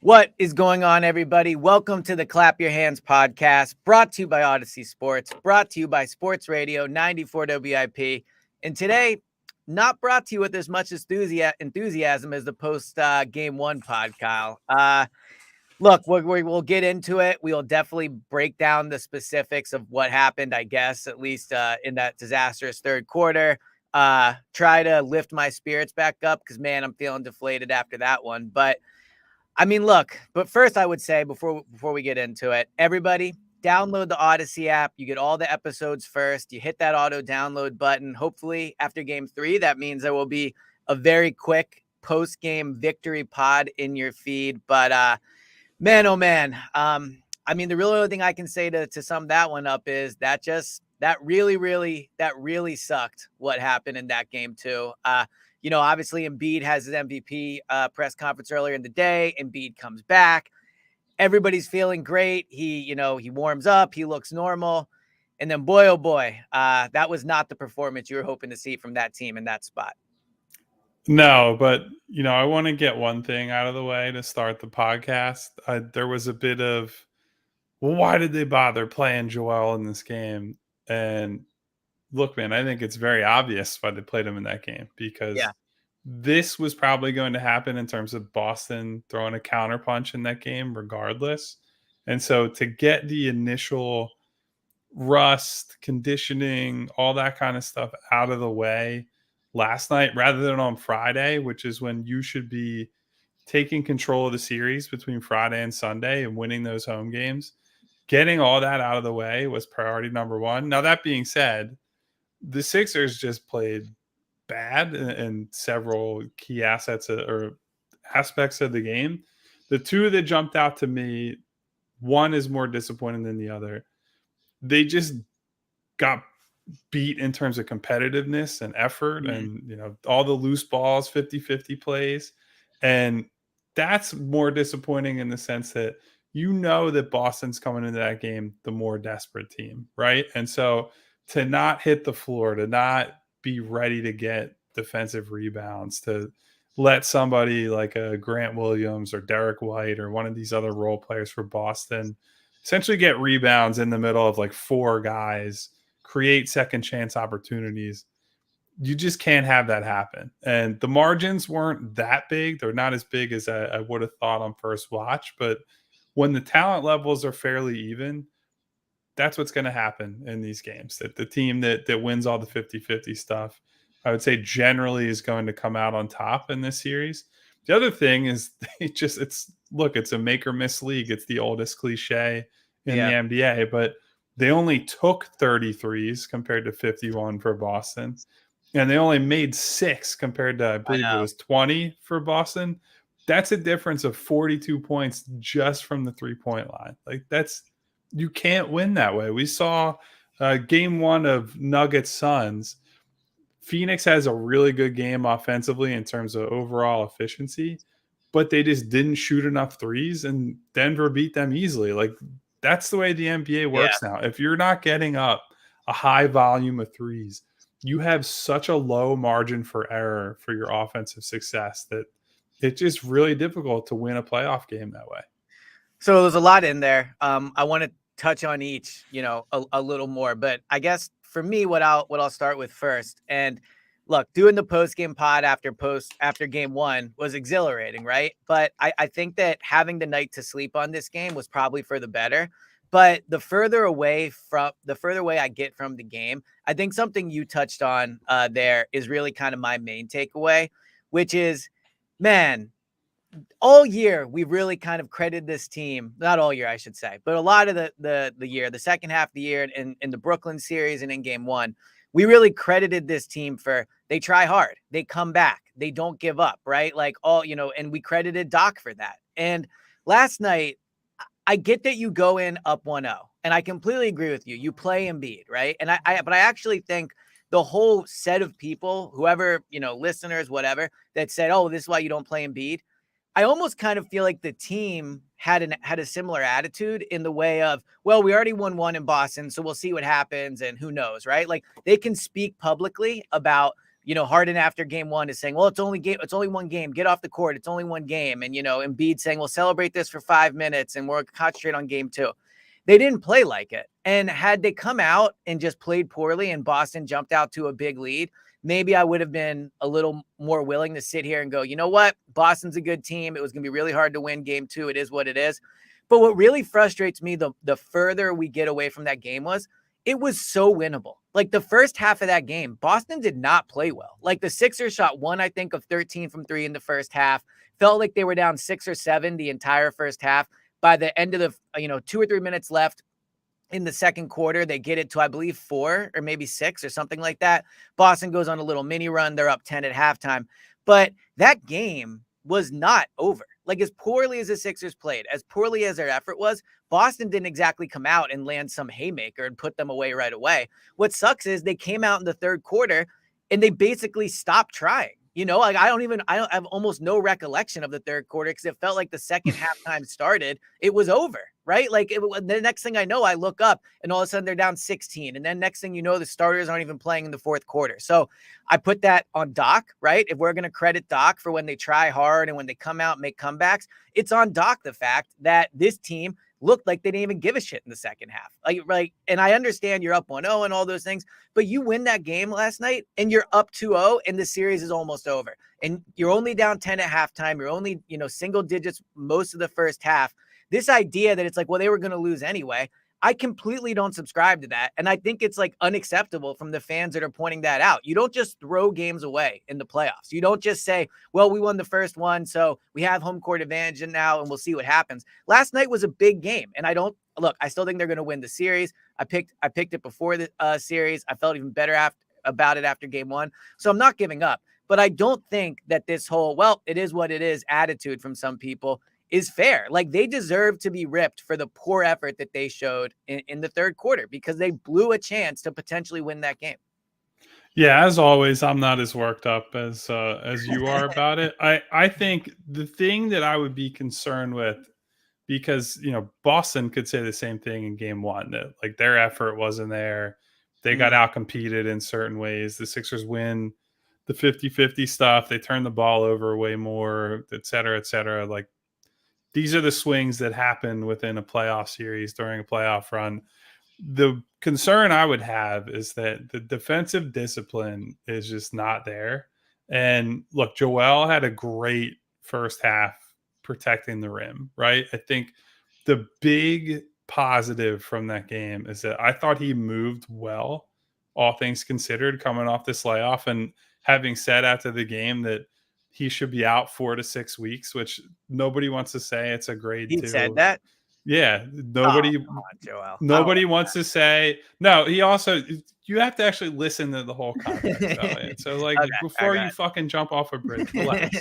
What is going on, everybody? Welcome to the Clap Your Hands podcast, brought to you by Odyssey Sports, brought to you by Sports Radio 94 WIP. And today, not brought to you with as much enthusiasm as the post game one pod, Kyle. Look, we'll get into it. We'll definitely break down the specifics of what happened, I guess, at least in that disastrous third quarter. Try to lift my spirits back up because, man, I'm feeling deflated after that one. But I mean, look, but first I would say before we get into it, everybody download the Odyssey app. You get all the episodes first. You hit that auto download button. Hopefully after game 3, that means there will be a very quick post-game victory pod in your feed. But man, oh man. I mean, the real only thing I can say to sum that one up is that really sucked what happened in that game too. Obviously Embiid has his MVP press conference earlier in the day. Embiid comes back. Everybody's feeling great. He warms up. He looks normal. And then, boy, oh boy, that was not the performance you were hoping to see from that team in that spot. No, but, I want to get one thing out of the way to start the podcast. There was a bit of, well, why did they bother playing Joel in this game? And look, man, I think it's very obvious why they played him in that game because this was probably going to happen in terms of Boston throwing a counterpunch in that game regardless. And so to get the initial rust, conditioning, all that kind of stuff out of the way last night rather than on Friday, which is when you should be taking control of the series between Friday and Sunday and winning those home games, getting all that out of the way was priority number one. Now, that being said, the Sixers just played bad in several key assets or aspects of the game. The two that jumped out to me, one is more disappointing than the other. They just got beat in terms of competitiveness and effort and, all the loose balls, 50-50 plays. And that's more disappointing in the sense that that Boston's coming into that game the more desperate team, right? And so to not hit the floor, to not be ready to get defensive rebounds, to let somebody like a Grant Williams or Derek White or one of these other role players for Boston essentially get rebounds in the middle of like 4 guys, create second chance opportunities. You just can't have that happen. And the margins weren't that big. They're not as big as I would have thought on first watch. But when the talent levels are fairly even, that's what's going to happen in these games. That the team that wins all the 50-50 stuff, I would say generally is going to come out on top in this series. The other thing is it's a make or miss league. It's the oldest cliche in the NBA, but they only took 33s compared to 51 for Boston. And they only made 6 compared to, I believe it was 20 for Boston. That's a difference of 42 points just from the 3-point line. Like you can't win that way. We saw game 1 of Nuggets Suns. Phoenix has a really good game offensively in terms of overall efficiency, but they just didn't shoot enough threes, and Denver beat them easily. Like, that's the way the NBA works now. If you're not getting up a high volume of threes, you have such a low margin for error for your offensive success that it's just really difficult to win a playoff game that way. So there's a lot in there. I want to touch on each, a little more, but I guess for me, what I'll start with first, and look, doing the post-game pod after game 1 was exhilarating, right? But I think that having the night to sleep on this game was probably for the better. But the further away I get from the game, I think something you touched on there is really kind of my main takeaway, which is, man, all year we've really kind of credited this team, not all year I should say, but a lot of the year, the second half of the year in the Brooklyn series and in game 1, we really credited this team for they try hard, they come back, they don't give up, right? Like and we credited Doc for that. And last night, I get that you go in up 1-0, and I completely agree with you. You play Embiid, right? And but I actually think the whole set of people, whoever, listeners, whatever, that said, oh, this is why you don't play Embiid, I almost kind of feel like the team had a similar attitude in the way of, well, we already won 1 in Boston, so we'll see what happens and who knows, right? Like, they can speak publicly about, Harden after game one is saying, well, it's only one game. Get off the court. It's only one game. And, Embiid saying, we'll celebrate this for 5 minutes and we'll concentrate on game two. They didn't play like it. And had they come out and just played poorly and Boston jumped out to a big lead, maybe I would have been a little more willing to sit here and go, you know what? Boston's a good team. It was going to be really hard to win game two. It is what it is. But what really frustrates me, the further we get away from that game was, it was so winnable. Like the first half of that game, Boston did not play well. Like the Sixers shot 1, I think, of 13 from 3 in the first half. Felt like they were down 6 or 7 the entire first half. By the end of the, 2 or 3 minutes left in the second quarter, they get it to, I believe, 4 or maybe 6 or something like that. Boston goes on a little mini run. They're up 10 at halftime. But that game was not over. Like as poorly as the Sixers played, as poorly as their effort was, Boston didn't exactly come out and land some haymaker and put them away right away. What sucks is they came out in the third quarter and they basically stopped trying. Like I have almost no recollection of the third quarter because it felt like the second halftime started, it was over, right? Like the next thing I know, I look up and all of a sudden they're down 16. And then next thing you know, the starters aren't even playing in the fourth quarter. So I put that on Doc, right? If we're going to credit Doc for when they try hard and when they come out and make comebacks, it's on Doc the fact that this team looked like they didn't even give a shit in the second half. Like, and I understand you're up 1-0 and all those things, but you win that game last night and you're up 2-0 and the series is almost over. And you're only down 10 at halftime. You're only, single digits most of the first half. This idea that it's like, well, they were going to lose anyway. I completely don't subscribe to that. And I think it's like unacceptable from the fans that are pointing that out. You don't just throw games away in the playoffs. You don't just say, well, we won the first one, so we have home court advantage now and we'll see what happens. Last night was a big game. And I still think they're going to win the series. I picked it before the series. I felt even better about it after game one. So I'm not giving up. But I don't think that this whole, well, it is what it is attitude from some people is fair. Like they deserve to be ripped for the poor effort that they showed in the third quarter because they blew a chance to potentially win that game. Yeah, as always, I'm not as worked up as you are about it. I think the thing that I would be concerned with, because Boston could say the same thing in game one, that like their effort wasn't there. They got outcompeted in certain ways. The Sixers win the 50-50 stuff. They turn the ball over way more, et cetera, et cetera. Like these are the swings that happen within a playoff series during a playoff run. The concern I would have is that the defensive discipline is just not there. And look, Joel had a great first half protecting the rim, right? I think the big positive from that game is that I thought he moved well, all things considered, coming off this layoff. And having said after the game that he should be out 4 to 6 weeks, which nobody wants to say it's a grade He 2. said that? Yeah, nobody Joel. nobody wants to say no. He also, you have to actually listen to the whole context, Elliot. So like before you fucking jump off a bridge, relax.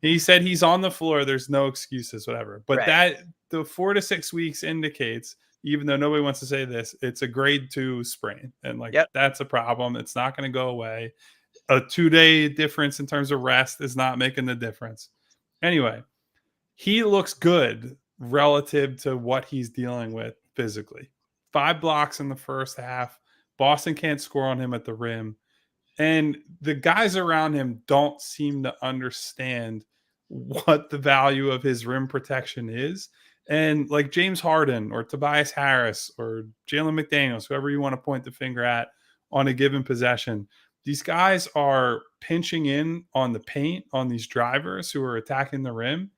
He said he's on the floor. There's no excuses, whatever. But that the 4 to 6 weeks indicates, even though nobody wants to say this, it's a grade 2 sprain, and like that's a problem. It's not going to go away. A 2-day difference in terms of rest is not making the difference. Anyway, he looks good relative to what he's dealing with physically. 5 blocks in the first half. Boston can't score on him at the rim. And the guys around him don't seem to understand what the value of his rim protection is. And like James Harden or Tobias Harris or Jalen McDaniels, whoever you want to point the finger at on a given possession, these guys are pinching in on the paint on these drivers who are attacking the rim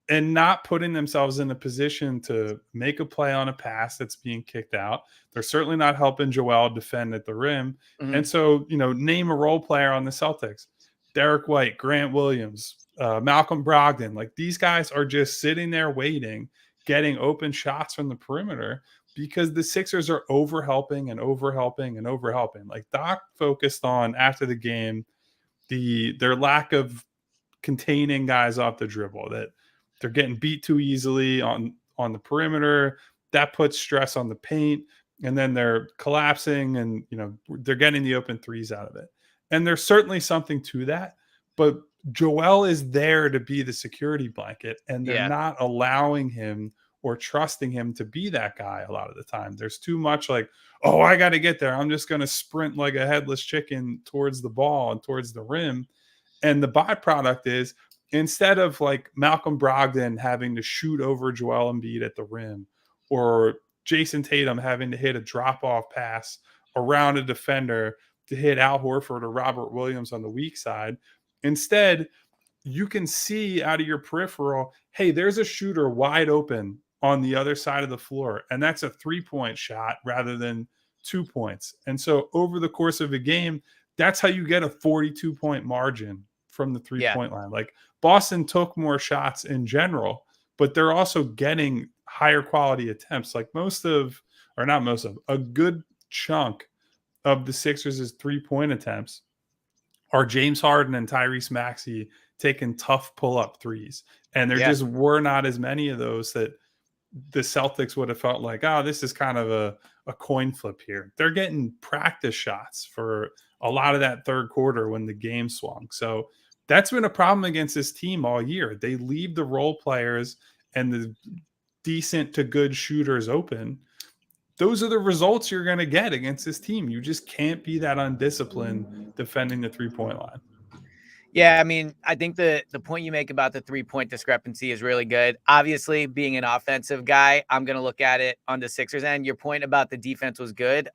and not putting themselves in a position to make a play on a pass that's being kicked out. They're certainly not helping Joel defend at the rim. And so, name a role player on the Celtics: Derek White, Grant Williams, Malcolm Brogdon. Like these guys are just sitting there waiting, getting open shots from the perimeter because the Sixers are overhelping and overhelping and overhelping. Like Doc focused on after the game, their lack of containing guys off the dribble, that they're getting beat too easily on the perimeter. That puts stress on the paint, and then they're collapsing and, they're getting the open threes out of it. And there's certainly something to that, but Joel is there to be the security blanket, and they're not allowing him or trusting him to be that guy a lot of the time. There's too much like, oh, I got to get there. I'm just going to sprint like a headless chicken towards the ball and towards the rim. And the byproduct is instead of like Malcolm Brogdon having to shoot over Joel Embiid at the rim, or Jason Tatum having to hit a drop-off pass around a defender to hit Al Horford or Robert Williams on the weak side, instead, you can see out of your peripheral, hey, there's a shooter wide open on the other side of the floor, and that's a 3-point shot rather than 2 points. And so over the course of a game, that's how you get a 42-point margin from the 3-point line. Like Boston took more shots in general, but they're also getting higher quality attempts. Like a good chunk of the Sixers' 3-point attempts are James Harden and Tyrese Maxey taking tough pull-up threes. And there just were not as many of those that the Celtics would have felt like, oh, this is kind of a coin flip here. They're getting practice shots for a lot of that third quarter when the game swung. So that's been a problem against this team all year. They leave the role players and the decent to good shooters open. Those are the results you're going to get against this team. You just can't be that undisciplined defending the 3-point line. Yeah, I mean, I think the point you make about the 3-point discrepancy is really good. Obviously, being an offensive guy, I'm going to look at it on the Sixers end. Your point about the defense was good.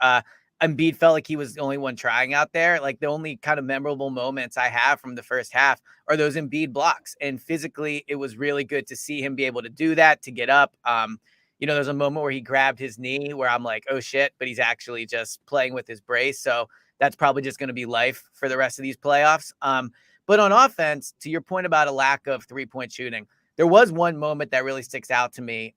Embiid felt like he was the only one trying out there. Like the only kind of memorable moments I have from the first half are those Embiid blocks. And physically, it was really good to see him be able to do that, to get up. There's a moment where he grabbed his knee where I'm like, oh shit, but he's actually just playing with his brace. So that's probably just going to be life for the rest of these playoffs. But on offense, to your point about a lack of 3-point shooting, there was one moment that really sticks out to me.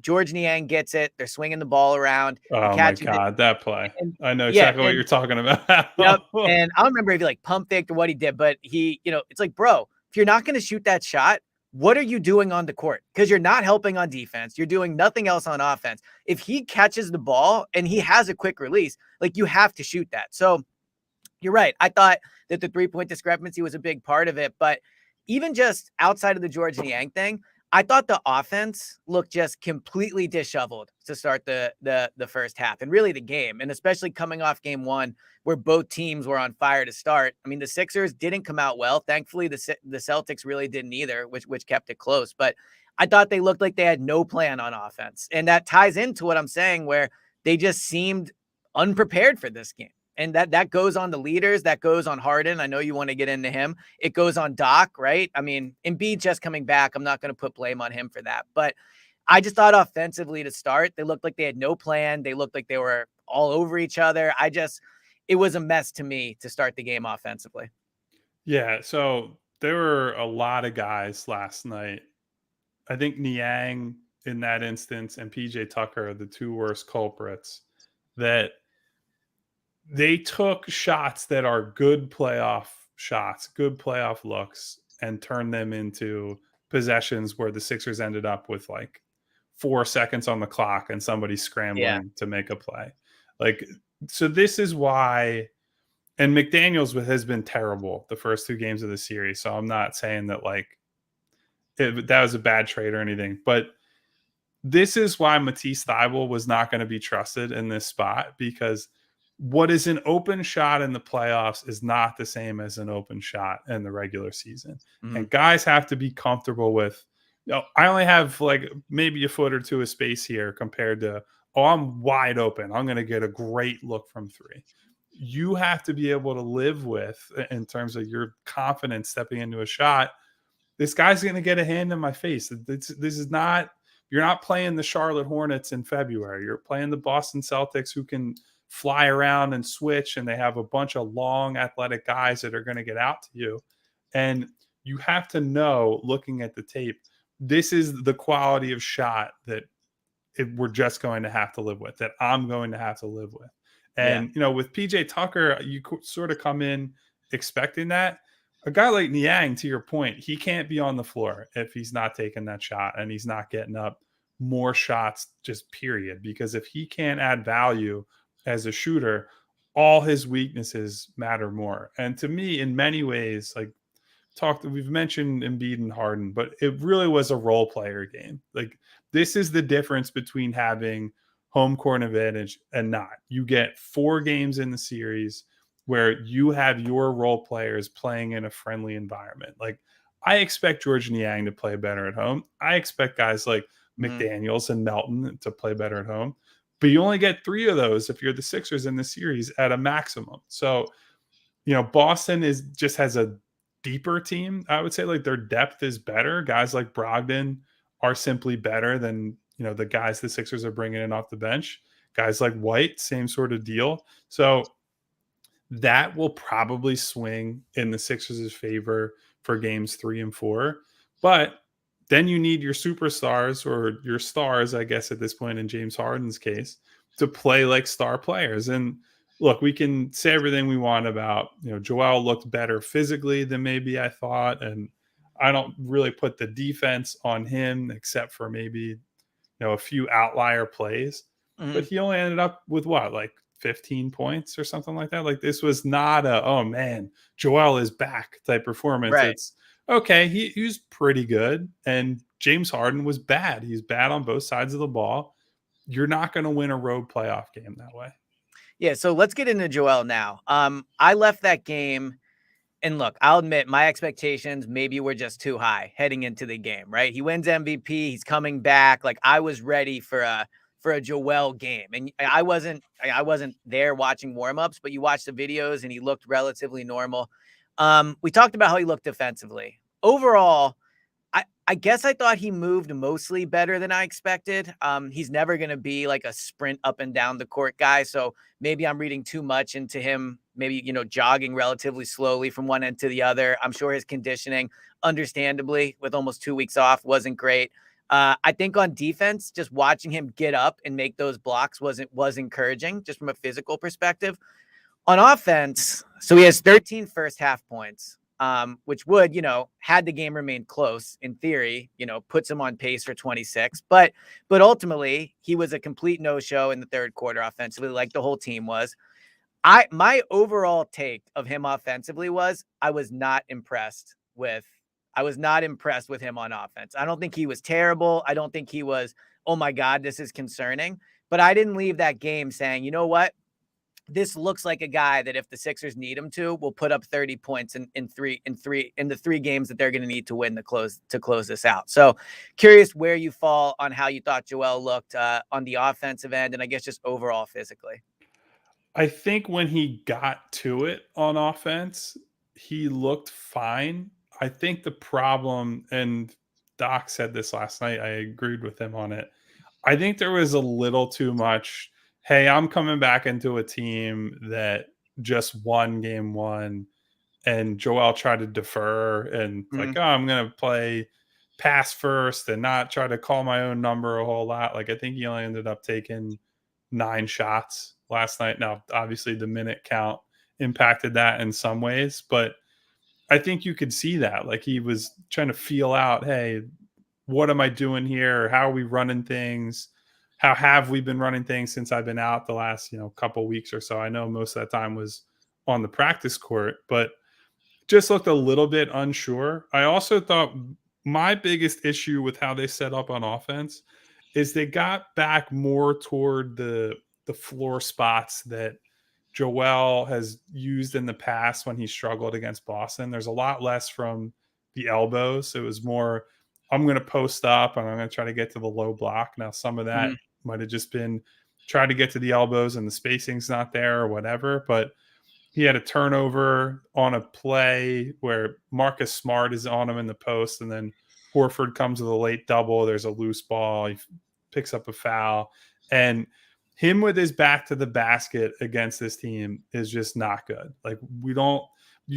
George Niang gets it. They're swinging the ball around. Oh my God, that play. I know exactly what you're talking about. Yep. And I don't remember if he like pump faked or what he did, but it's like, bro, if you're not going to shoot that shot, what are you doing on the court? Because you're not helping on defense. You're doing nothing else on offense. If he catches the ball and he has a quick release, like you have to shoot that. So you're right. I thought that the 3-point discrepancy was a big part of it, but even just outside of the George Niang thing, I thought the offense looked just completely disheveled to start the first half and really the game, and especially coming off game one where both teams were on fire to start. I mean, the Sixers didn't come out well. Thankfully, the Celtics really didn't either, which kept it close. But I thought they looked like they had no plan on offense, and that ties into what I'm saying, where they just seemed unprepared for this game. And that goes on the leaders. That goes on Harden. I know you want to get into him. It goes on Doc, right? I mean, Embiid just coming back. I'm not going to put blame on him for that. But I just thought offensively to start, they looked like they had no plan. They looked like they were all over each other. It was a mess to me to start the game offensively. Yeah, so there were a lot of guys last night. I think Niang in that instance and PJ Tucker are the two worst culprits, that they took shots that are good playoff shots, good playoff looks, and turned them into possessions where the Sixers ended up with like 4 seconds on the clock and somebody scrambling to make a play. Like, so this is why, and McDaniels has been terrible the first 2 games of the series. So I'm not saying that like that was a bad trade or anything, but this is why Matisse Thybulle was not going to be trusted in this spot, because what is an open shot in the playoffs is not the same as an open shot in the regular season. And guys have to be comfortable with, I only have like maybe a foot or two of space here compared to, I'm wide open. I'm going to get a great look from 3. You have to be able to live with, in terms of your confidence stepping into a shot, this guy's going to get a hand in my face. This is not, you're not playing the Charlotte Hornets in February. You're playing the Boston Celtics, who can fly around and switch, and they have a bunch of long athletic guys that are going to get out to you. And you have to know, looking at the tape, this is the quality of shot that we're just going to have to live with, that I'm going to have to live with. And, with PJ Tucker, you sort of come in expecting that. A guy like Niang, to your point, he can't be on the floor if he's not taking that shot and he's not getting up more shots, just period. Because if he can't add value as a shooter, all his weaknesses matter more. And to me, in many ways, like we've mentioned Embiid and Harden, but it really was a role player game. Like, this is the difference between having home court advantage and not. You get 4 games in the series where you have your role players playing in a friendly environment. Like, I expect George Niang to play better at home. I expect guys like Mhm. McDaniels and Melton to play better at home. But you only get 3 of those if you're the Sixers in the series at a maximum. So, Boston just has a deeper team. I would say, like, their depth is better. Guys like Brogdon are simply better than, the guys the Sixers are bringing in off the bench. Guys like White, same sort of deal. So that will probably swing in the Sixers' favor for games 3 and 4. But then you need your superstars, or your stars, I guess, at this point in James Harden's case, to play like star players. And look, we can say everything we want about, Joel looked better physically than maybe I thought. And I don't really put the defense on him except for maybe, a few outlier plays. But Mhm. he only ended up with what, like 15 points or something like that. Like, this was not a, oh man, Joel is back type performance. Right. It's okay. He was pretty good. And James Harden was bad. He's bad on both sides of the ball. You're not going to win a road playoff game that way. Yeah, so let's get into Joel now. I left that game, and look, I'll admit my expectations maybe were just too high heading into the game, right? He wins MVP, he's coming back. Like, I was ready for a Joel game. And I wasn't there watching warmups, but you watch the videos and he looked relatively normal. We talked about how he looked defensively. Overall, I guess I thought he moved mostly better than I expected. He's never going to be like a sprint up and down the court guy. So maybe I'm reading too much into him, maybe, jogging relatively slowly from one end to the other. I'm sure his conditioning, understandably, with almost 2 weeks off, wasn't great. I think on defense, just watching him get up and make those blocks was encouraging, just from a physical perspective. On offense, so he has 13 first half points, which would, had the game remained close, in theory, puts him on pace for 26. But ultimately, he was a complete no-show in the third quarter offensively, like the whole team was. My overall take of him offensively was I was not impressed with him on offense. I don't think he was terrible. I don't think he was, oh my God, this is concerning. But I didn't leave that game saying, you know what? This looks like a guy that if the Sixers need him to, will put up 30 points in the 3 games that they're going to need to win to close this out. So curious where you fall on how you thought Joel looked on the offensive end, and I guess just overall physically. I think when he got to it on offense, he looked fine. I think the problem, and Doc said this last night, I agreed with him on it. I think there was a little too much, hey, I'm coming back into a team that just won game 1, and Joel tried to defer and like, Mm-hmm. oh, I'm going to play pass first and not try to call my own number a whole lot. Like, I think he only ended up taking 9 shots last night. Now, obviously, the minute count impacted that in some ways, but I think you could see that. Like, he was trying to feel out, hey, what am I doing here? How are we running things? How have we been running things since I've been out the last, couple weeks or so? I know most of that time was on the practice court, but just looked a little bit unsure. I also thought my biggest issue with how they set up on offense is they got back more toward the floor spots that Joel has used in the past when he struggled against Boston. There's a lot less from the elbows. It was more, I'm going to post up and I'm going to try to get to the low block. Now, some of that Mm-hmm. might have just been trying to get to the elbows and the spacing's not there or whatever, but he had a turnover on a play where Marcus Smart is on him in the post, and then Horford comes with a late double. There's a loose ball. He picks up a foul. And him with his back to the basket against this team is just not good. Like, you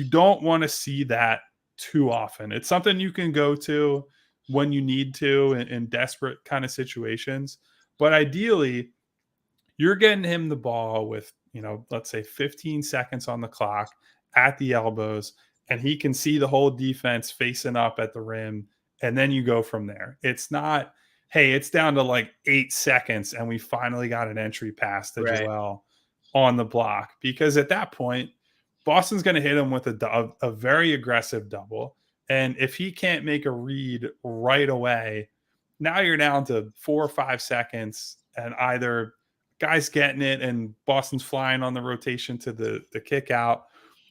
don't want to see that too often. It's something you can go to when you need to in desperate kind of situations. But ideally, you're getting him the ball with, let's say 15 seconds on the clock at the elbows, and he can see the whole defense facing up at the rim. And then you go from there. It's not, hey, it's down to like 8 seconds and we finally got an entry pass to Right. Joel on the block. Because at that point, Boston's going to hit him with a very aggressive double. And if he can't make a read right away, now you're down to 4 or 5 seconds, and either guy's getting it and Boston's flying on the rotation to the kick out,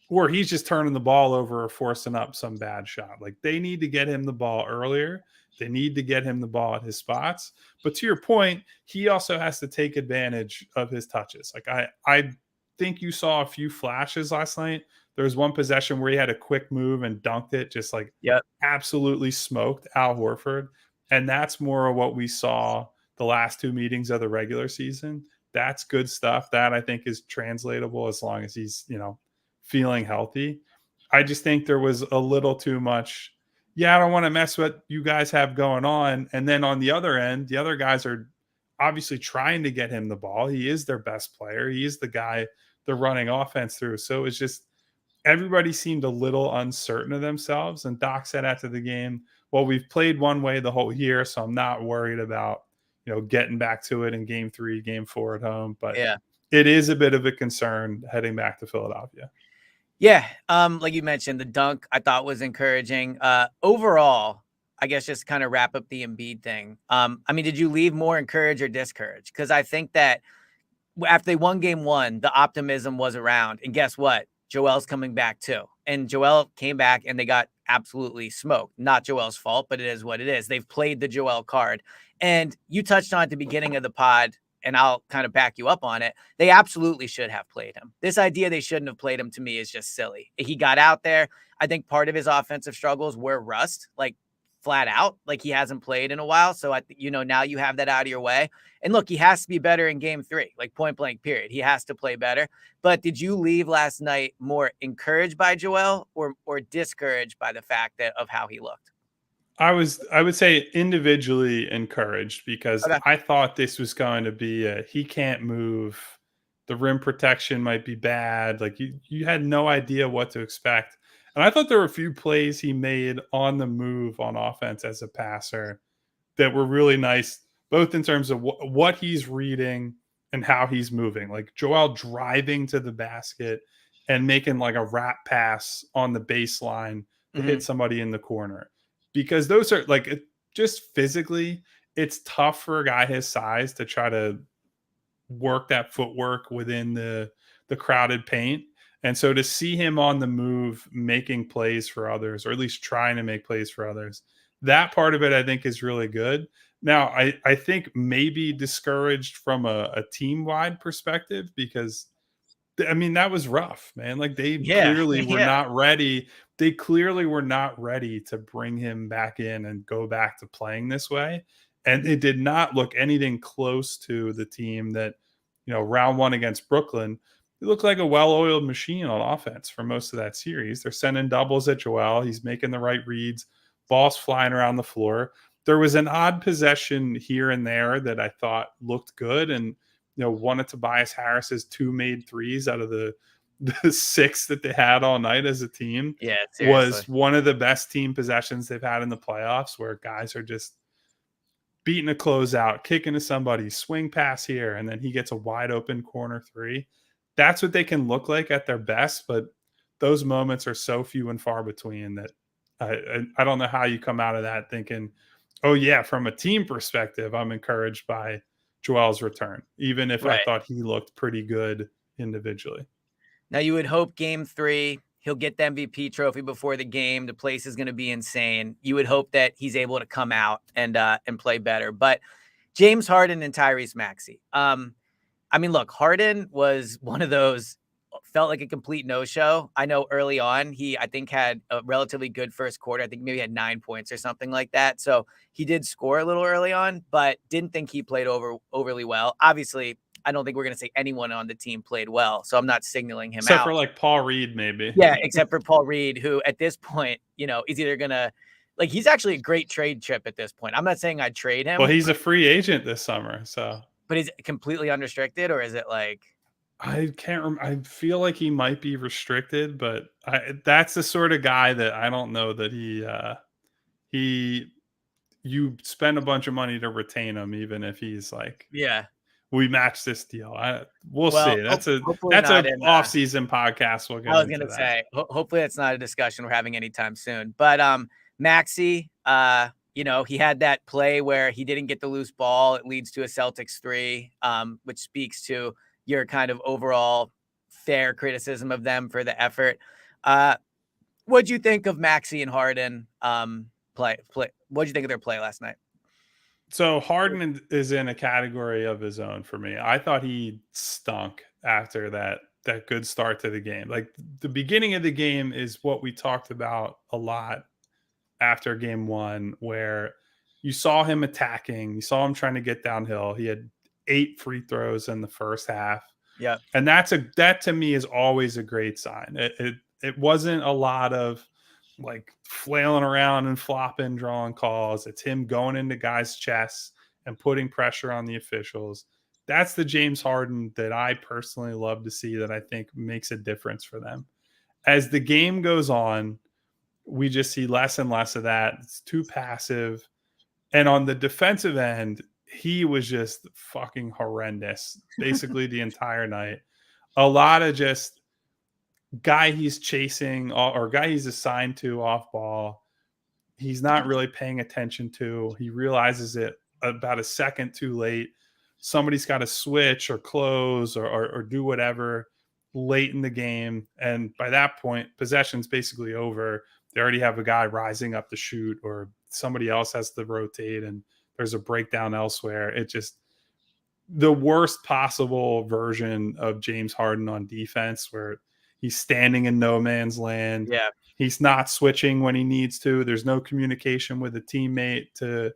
or he's just turning the ball over or forcing up some bad shot. Like, they need to get him the ball earlier. They need to get him the ball at his spots. But to your point, he also has to take advantage of his touches. Like, I think you saw a few flashes last night. There was one possession where he had a quick move and dunked it, just like Yep. absolutely smoked Al Horford. And that's more of what we saw the last two meetings of the regular season. That's good stuff. That I think is translatable as long as he's, feeling healthy. I just think there was a little too much. Yeah, I don't want to mess what you guys have going on. And then on the other end, the other guys are obviously trying to get him the ball. He is their best player. He is the guy they're running offense through. So it's just everybody seemed a little uncertain of themselves. And Doc said after the game, well, we've played one way the whole year, so I'm not worried about, getting back to it in game 3, game 4 at home. But Yeah. it is a bit of a concern heading back to Philadelphia. Yeah. Like you mentioned, the dunk I thought was encouraging. Overall, I guess just kind of wrap up the Embiid thing. Did you leave more encouraged or discouraged? Because I think that after they won game 1, the optimism was around. And guess what? Joel's coming back too. And Joel came back and they got absolutely smoked. Not Joel's fault, but it is what it is. They've played the Joel card. And you touched on at the beginning of the pod, and I'll kind of back you up on it. They absolutely should have played him. This idea they shouldn't have played him, to me, is just silly. He got out there. I think part of his offensive struggles were rust, like flat out, like he hasn't played in a while. So now you have that out of your way. And look, he has to be better in game 3, like point blank period. He has to play better. But did you leave last night more encouraged by Joel or discouraged by the fact of how he looked? I would say individually encouraged, because Okay. I thought this was going to be he can't move. The rim protection might be bad. Like, you had no idea what to expect. And I thought there were a few plays he made on the move on offense as a passer that were really nice, both in terms of what he's reading and how he's moving. Like Joel driving to the basket and making like a wrap pass on the baseline to hit somebody in the corner. Because those are like, just physically, it's tough for a guy his size to try to work that footwork within the crowded paint. And so to see him on the move making plays for others, or at least trying to make plays for others, that part of it I think is really good. Now, I think maybe discouraged from a team-wide perspective, because that was rough, man. Like, they Yeah. clearly were Yeah. not ready. They clearly were not ready to bring him back in and go back to playing this way. And it did not look anything close to the team that, round 1 against Brooklyn, it looked like a well-oiled machine on offense for most of that series. They're sending doubles at Joel. He's making the right reads. Ball's flying around the floor. There was an odd possession here and there that I thought looked good. And, one of Tobias Harris's 2 made threes out of the 6 that they had all night as a team Yeah. Seriously. was one of the best team possessions they've had in the playoffs, where guys are just beating a closeout, kicking to somebody, swing pass here, and then he gets a wide open corner 3. That's what they can look like at their best, but those moments are so few and far between that I don't know how you come out of that thinking, oh yeah, from a team perspective, I'm encouraged by Joel's return, even if I Right. thought he looked pretty good individually. Now, you would hope game 3, he'll get the MVP trophy before the game. The place is going to be insane. You would hope that he's able to come out and play better. But James Harden and Tyrese Maxey. Look, Harden was one of those, felt like a complete no-show. I know early on, I think had a relatively good first quarter. I think maybe had 9 points or something like that. So he did score a little early on, but didn't think he played overly well. Obviously, I don't think we're going to say anyone on the team played well. So I'm not signaling him Except out. for like Paul Reed, maybe. Yeah, except for Paul Reed, who at this point, is either going to, like, he's actually a great trade chip at this point. I'm not saying I'd trade him. Well, he's a free agent this summer, so. But is it completely unrestricted, or is it like? I can't I feel like he might be restricted, but that's the sort of guy that I don't know that you spend a bunch of money to retain him, even if he's like Yeah. we match this deal. We'll Well, see. That's a hopefully not in. off-season podcast. We'll get I was into gonna that. say, hopefully it's not a discussion we're having anytime soon. But Maxey, he had that play where he didn't get the loose ball. It leads to a Celtics 3, which speaks to your kind of overall fair criticism of them for the effort. What'd you think of Maxey and Harden play? What'd you think of their play last night? So Harden is in a category of his own for me. I thought he stunk after that good start to the game. Like the beginning of the game is what we talked about a lot after game 1, where you saw him attacking, you saw him trying to get downhill. He had 8 free throws in the first half. Yeah. And that to me is always a great sign. It wasn't a lot of like flailing around and flopping, drawing calls. It's him going into guys' chests and putting pressure on the officials. That's the James Harden that I personally love to see, that I think makes a difference for them. As the game goes on, we just see less and less of that. It's too passive. And on the defensive end, he was just fucking horrendous basically the entire night. A lot of just guy he's chasing or guy he's assigned to off ball, he's not really paying attention to. He realizes it about a second too late. Somebody's got to switch or close or do whatever late in the game. And by that point, possession's basically over. They already have a guy rising up to shoot, or somebody else has to rotate, and there's a breakdown elsewhere. It just the worst possible version of James Harden on defense, where he's standing in no man's land. Yeah. He's not switching when he needs to. There's no communication with a teammate to,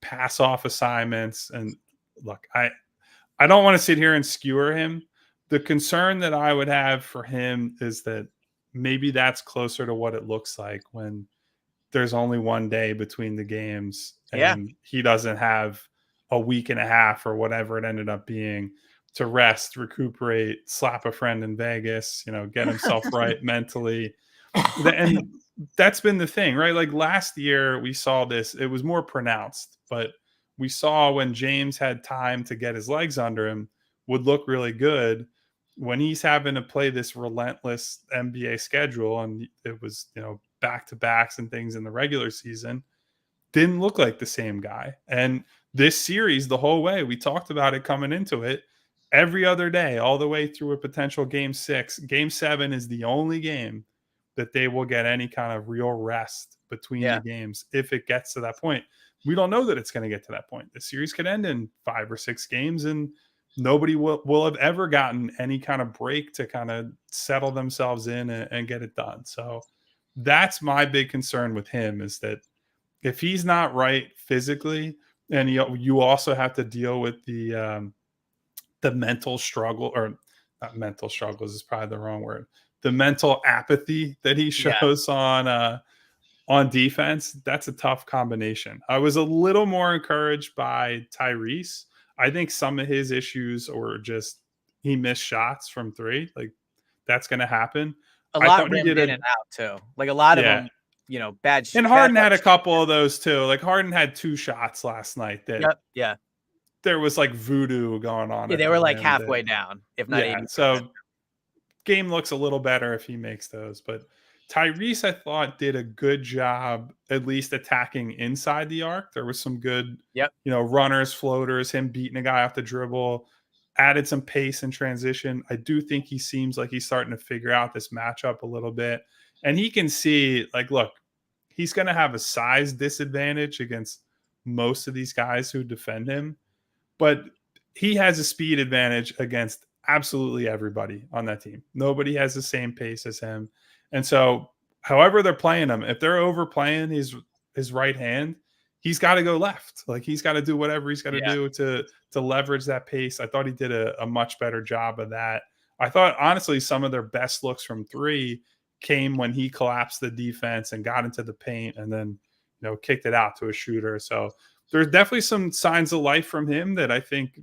pass off assignments. And look, I don't want to sit here and skewer him. The concern that I would have for him is that maybe that's closer to what it looks like when there's only one day between the games and he doesn't have a week and a half or whatever it ended up being to rest, recuperate, slap a friend in Vegas, get himself right mentally. And that's been the thing, right? Like last year we saw this, it was more pronounced, but we saw when James had time to get his legs under him, would look really good. When he's having to play this relentless NBA schedule, and it was, back-to-backs and things in the regular season, didn't look like the same guy. And this series, the whole way, we talked about it coming into it, every other day, all the way through a potential game 6. Game 7 is the only game that they will get any kind of real rest between the games if it gets to that point. We don't know that it's going to get to that point. The series could end in 5 or 6 games, and nobody will have ever gotten any kind of break to kind of settle themselves in and get it done. So that's my big concern with him, is that if he's not right physically, and you also have to deal with the mental struggle, or not mental struggles is probably the wrong word, the mental apathy that he shows on defense, that's a tough combination. I was a little more encouraged by Tyrese. I think some of his issues were just he missed shots from 3. Like that's going to happen. A lot of them in and out too. Like a lot of them, bad. And Harden had a couple of those too. Like Harden had 2 shots last night that there was like voodoo going on. Yeah, they were like halfway down, if not 80%. So game looks a little better if he makes those. But Tyrese, I thought, did a good job at least attacking inside the arc. There was some good, runners, floaters, him beating a guy off the dribble, added some pace and transition. I do think he seems like he's starting to figure out this matchup a little bit. And he can see, like, look, he's going to have a size disadvantage against most of these guys who defend him. But he has a speed advantage against absolutely everybody on that team. Nobody has the same pace as him. And so however they're playing him, if they're overplaying his right hand, he's got to go left. Like he's got to do whatever he's got to do to leverage that pace. I thought he did a much better job of that. I thought, honestly, some of their best looks from 3 came when he collapsed the defense and got into the paint and then, kicked it out to a shooter. So there's definitely some signs of life from him that I think,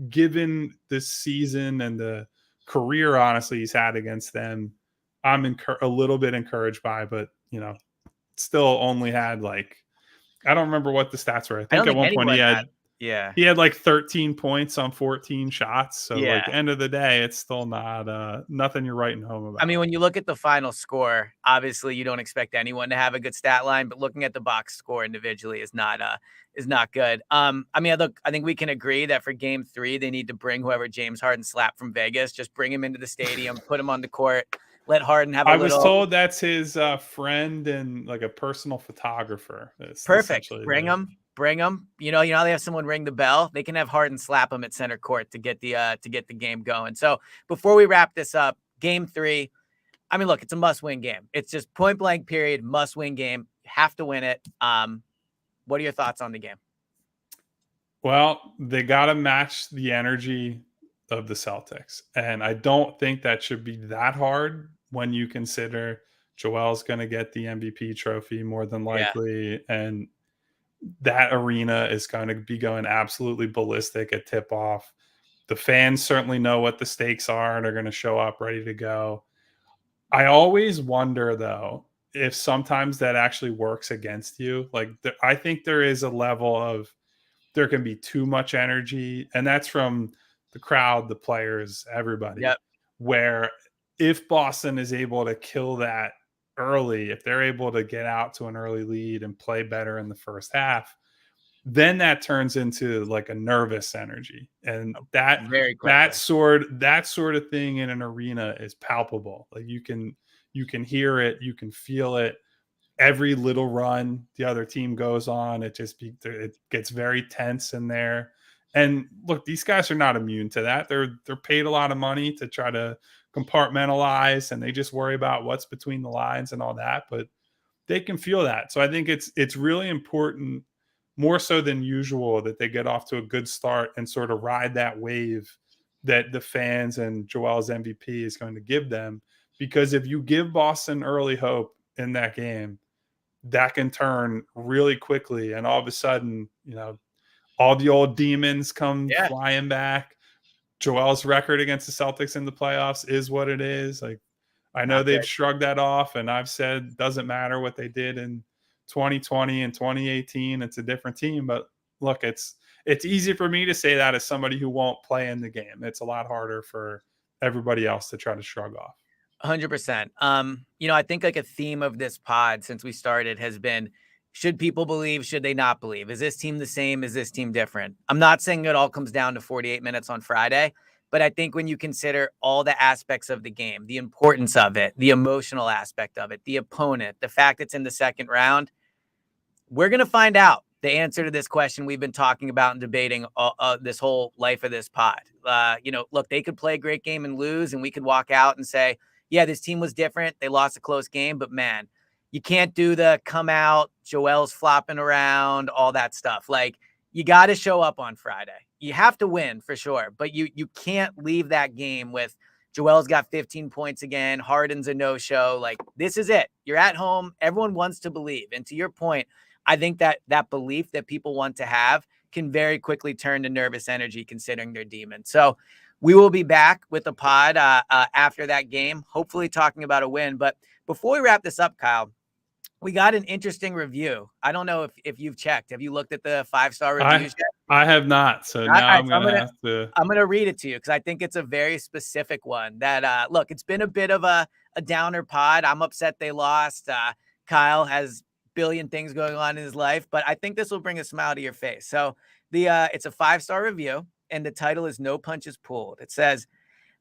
given this season and the career, honestly, he's had against them, I'm a little bit encouraged by, but, still only had like, I don't remember what the stats were. I think at one point he had Yeah. He had like 13 points on 14 shots. So like Yeah. end of the day, it's still not nothing you're writing home about. I mean, when you look at the final score, obviously you don't expect anyone to have a good stat line, but looking at the box score individually is not good. I mean, look, I think we can agree that for game 3, they need to bring whoever James Harden slapped from Vegas, just bring him into the stadium, put him on the court, let Harden have a I was little. told that's his friend and like a personal photographer. It's Perfect. essentially Bring the them. Bring them. You know how they have someone ring the bell. They can have Harden slap them at center court to get the game going. So before we wrap this up, game 3. I mean, look, it's a must-win game. It's just point blank period, must-win game. You have to win it. What are your thoughts on the game? Well, they got to match the energy of the Celtics. And I don't think that should be that hard when you consider Joel's going to get the MVP trophy more than Yeah. likely. And that arena is going to be going absolutely ballistic at tip off. The fans certainly know what the stakes are and are going to show up ready to go. I always wonder, though, if sometimes that actually works against you. Like, I think there is a level of there can be too much energy, and that's from the crowd, the players, everybody, Yep. where if Boston is able to kill that early, if they're able to get out to an early lead and play better in the first half, then that turns into like a nervous energy. And that Very that quickly. sort that sort of thing in an arena is palpable. Like you can hear it, you can feel it. Every little run the other team goes on, it gets very tense in there. And look, these guys are not immune to that. They're paid a lot of money to try to compartmentalize, and they just worry about what's between the lines and all that. But they can feel that. So I think it's really important, more so than usual, that they get off to a good start and sort of ride that wave that the fans and Joel's MVP is going to give them. Because if you give Boston early hope in that game, that can turn really quickly. And all of a sudden, all the old demons come Yeah. flying back. Joel's record against the Celtics in the playoffs is what it is. Like, I know Not they've good. shrugged that off, and I've said doesn't matter what they did in 2020 and 2018. It's a different team. But look, it's easy for me to say that as somebody who won't play in the game. It's a lot harder for everybody else to try to shrug off. 100%. I think like a theme of this pod since we started has been, should people believe, should they not believe? Is this team the same? Is this team different? I'm not saying it all comes down to 48 minutes on Friday, but I think when you consider all the aspects of the game, the importance of it, the emotional aspect of it, the opponent, the fact it's in the second round, we're going to find out the answer to this question we've been talking about and debating this whole life of this pod. Look, they could play a great game and lose, and we could walk out and say, yeah, this team was different. They lost a close game, but man, you can't do the come out, Joel's flopping around, all that stuff. Like, you got to show up on Friday. You have to win for sure, but you can't leave that game with Joel's got 15 points again. Harden's a no-show. Like, this is it. You're at home. Everyone wants to believe. And to your point, I think that belief that people want to have can very quickly turn to nervous energy considering they're demons. So we will be back with the pod after that game, hopefully talking about a win. But before we wrap this up, Kyle, we got an interesting review. I don't know if you've checked. Have you looked at the 5-star reviews yet? I have not. So now Right, I'm going to have to. I'm going to read it to you because I think it's a very specific one that, look, it's been a bit of a downer pod. I'm upset they lost. Kyle has billion things going on in his life, but I think this will bring a smile to your face. So it's a 5-star review, and the title is No Punches Pulled. It says,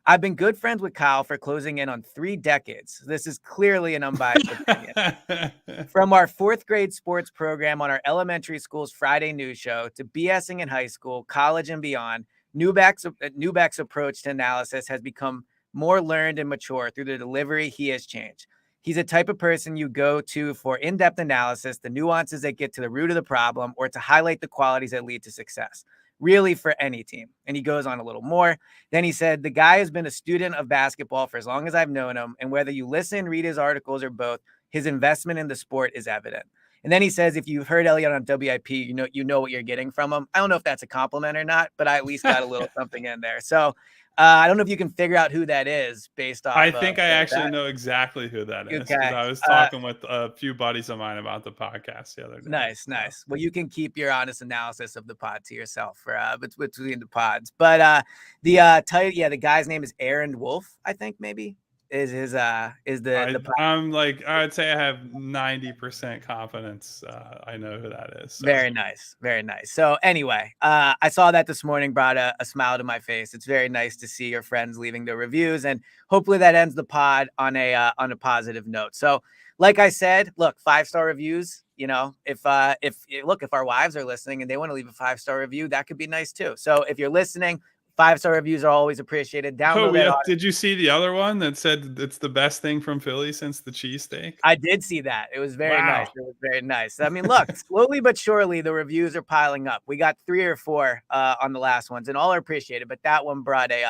I've been good friends with Kyle for closing in on 3 decades. This is clearly an unbiased opinion. From our 4th grade sports program on our elementary school's Friday news show to BSing in high school, college, and beyond, Neubeck's approach to analysis has become more learned and mature. Through the delivery, he has changed. He's a type of person you go to for in-depth analysis, the nuances that get to the root of the problem, or to highlight the qualities that lead to success, really for any team. And he goes on a little more. Then he said, the guy has been a student of basketball for as long as I've known him, and whether you listen, read his articles, or both, his investment in the sport is evident. And then he says, if you've heard Eliot on WIP, you know what you're getting from him. I don't know if that's a compliment or not, but I at least got a little something in there. So I don't know if you can figure out who that is based off. I think I actually that. know exactly who that is because Okay. I was talking with a few buddies of mine about the podcast the other day. Nice, So. nice. Well, you can keep your honest analysis of the pod to yourself for between the pods. But the guy's name is Aaron Wolf, I think maybe is the I'd say I have 90% confidence. I know who that is. So. Very nice, very nice. So anyway, I saw that this morning, brought a smile to my face. It's very nice to see your friends leaving their reviews, and hopefully that ends the pod on a positive note. So, like I said, look, 5-star reviews. You know, if our wives are listening and they want to leave a 5-star review, that could be nice too. So if you're listening, 5-star reviews are always appreciated. Download Did you see the other one that said it's the best thing from Philly since the cheesesteak? I did see that. It was very nice. Wow. It was very nice. I mean, look, slowly but surely, the reviews are piling up. We got 3 or 4 on the last ones, and all are appreciated. But that one brought it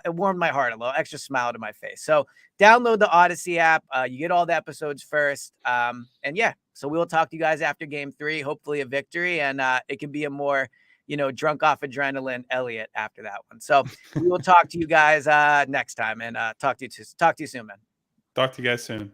warmed my heart, a little extra smile to my face. So download the Odyssey app. You get all the episodes first. And yeah, so we will talk to you guys after game 3, hopefully a victory. And it can be a more, drunk off adrenaline Eliot after that one. So we will talk to you guys next time, and talk to you soon, man. Talk to you guys soon.